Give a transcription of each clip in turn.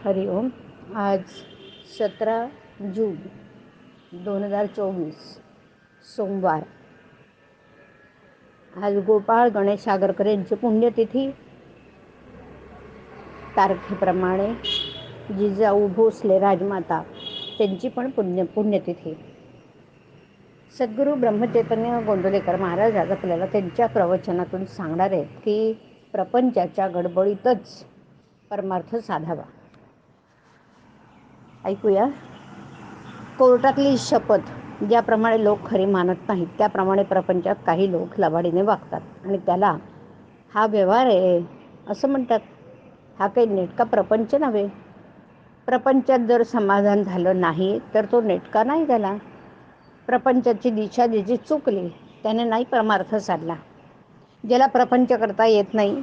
हरिओम. आज 17 जून 2024 सोमवार. आज गोपाळ गणेश आगरकर यांची पुण्यतिथी. तारखेप्रमाणे जिजाऊ भोसले राजमाता त्यांची पण पुण्यतिथी. सद्गुरू ब्रह्मचैतन्य गोंदवलेकर महाराज आज आपल्याला त्यांच्या प्रवचनातून सांगणार आहेत की प्रपंचाच्या गडबडीतच परमार्थ साधावा. ऐकूया. कोर्टातली शपथ ज्याप्रमाणे लोक खरी मानत नाहीत त्याप्रमाणे प्रपंचात काही लोक लबाडीने वागतात आणि त्याला हा व्यवहार आहे असं म्हणतात. हा काही नेटका प्रपंच नव्हे. प्रपंचात जर समाधान झालं नाही तर तो नेटका नाही झाला. प्रपंचाची दिशा ज्याची चुकली त्याने नाही परमार्थ साधला. ज्याला प्रपंच करता येत नाही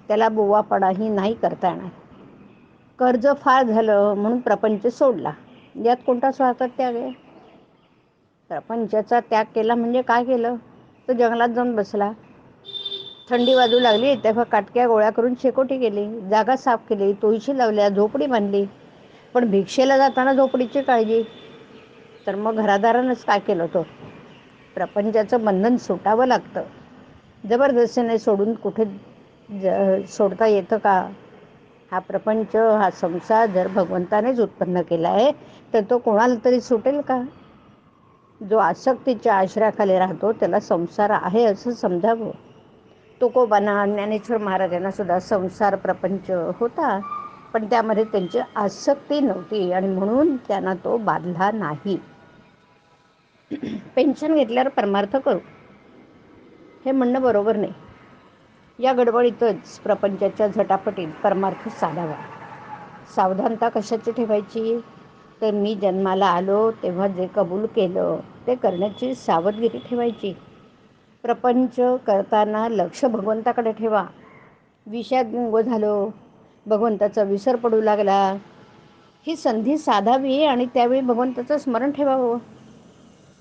त्याला बुवापणाही नाही करता येणार. कर्ज फार झालं म्हणून प्रपंच सोडला, यात कोणता स्वार्थ त्याग आहे? प्रपंचाचा त्याग केला म्हणजे काय केलं? तो जंगलात जाऊन बसला. थंडी वाजू लागली तेव्हा काटक्या गोळ्या करून शेकोटी केली, जागा साफ केली, तुळशी लावल्या, झोपडी बांधली. पण भिक्षेला जाताना झोपडीची काळजी, तर मग घरादारानंच काय केलं? तो प्रपंचाचं बंधन सुटावं लागतं. जबरदस्तीने सोडून कुठे सोडता येतं का? हा प्रपंच, हा संसार जर भगवंतानेच उत्पन्न केला आहे तर तो कोणाला तरी सुटेल का? जो आसक्तीच्या आश्रयाखाली राहतो त्याला संसार आहे असं समजावं. तुकोबांना, ज्ञानेश्वर महाराजांना सुद्धा संसार प्रपंच होता, पण त्यामध्ये त्यांची आसक्ती नव्हती आणि म्हणून त्यांना तो बाधला नाही. पेन्शन घेतल्यावर परमार्थ करू हे म्हणणं बरोबर नाही. या गडबडीतच प्रपंचाच्या झटापटीत परमार्थ साधावा. सावधानता कशाची ठेवायची? तर मी जन्माला आलो तेव्हा जे कबूल केलं ते करण्याची सावधगिरी ठेवायची. प्रपंच करताना लक्ष भगवंताकडे ठेवा. विषयात गुंग झालो, भगवंताचा विसर पडू लागला, ही संधी साधावी आणि त्यावेळी भगवंताचं स्मरण ठेवावं.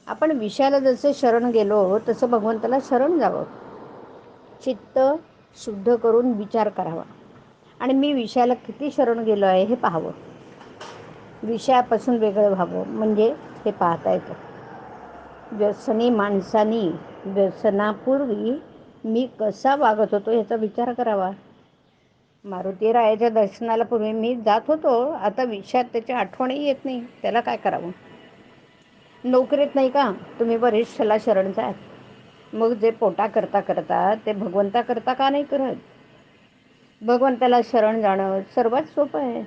आपण विषयाला जसे शरण गेलो तसं भगवंताला शरण जावं. चित्त शुद्ध करून विचार करावा आणि मी विषयाला किती शरण गेलो आहे हे पाहावं. विषयापासून वेगळं व्हावं म्हणजे हे पाहता येतं. व्यसनी माणसानी व्यसनापूर्वी मी कसा वागत होतो याचा विचार करावा. मारुती रायाच्या दर्शनाला पूर्वी मी जात होतो, आता विषयात त्याची आठवणही येत नाही, त्याला काय करावं? नोकरीत नाही का तुम्ही वरिष्ठाला शरण जात, मग जे पोटा करता करता ते भगवंता करता का नाही करत? भगवंताला शरण जाणं सर्वात सोपं आहे.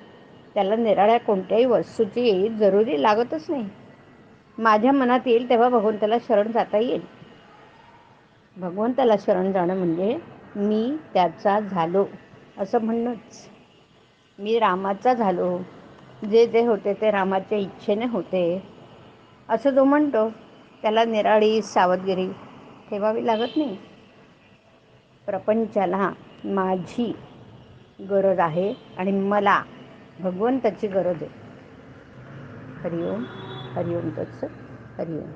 त्याला निराळ्या कोणत्याही वस्तूची जरुरी लागतच नाही. माझ्या मनात येईल तेव्हा भगवंताला शरण जाता येईल. भगवंताला शरण जाणं म्हणजे मी त्याचा झालो असं म्हणणंच. मी रामाचा झालो, जे जे होते ते रामाच्या इच्छेने होते असं जो म्हणतो त्याला निराळी सावधगिरी ठेवावी लागत नाही. प्रपंचाला माझी गरज आहे आणि मला भगवंताची गरज आहे. हरिओम. हरिओम तत्सत. हरिओम.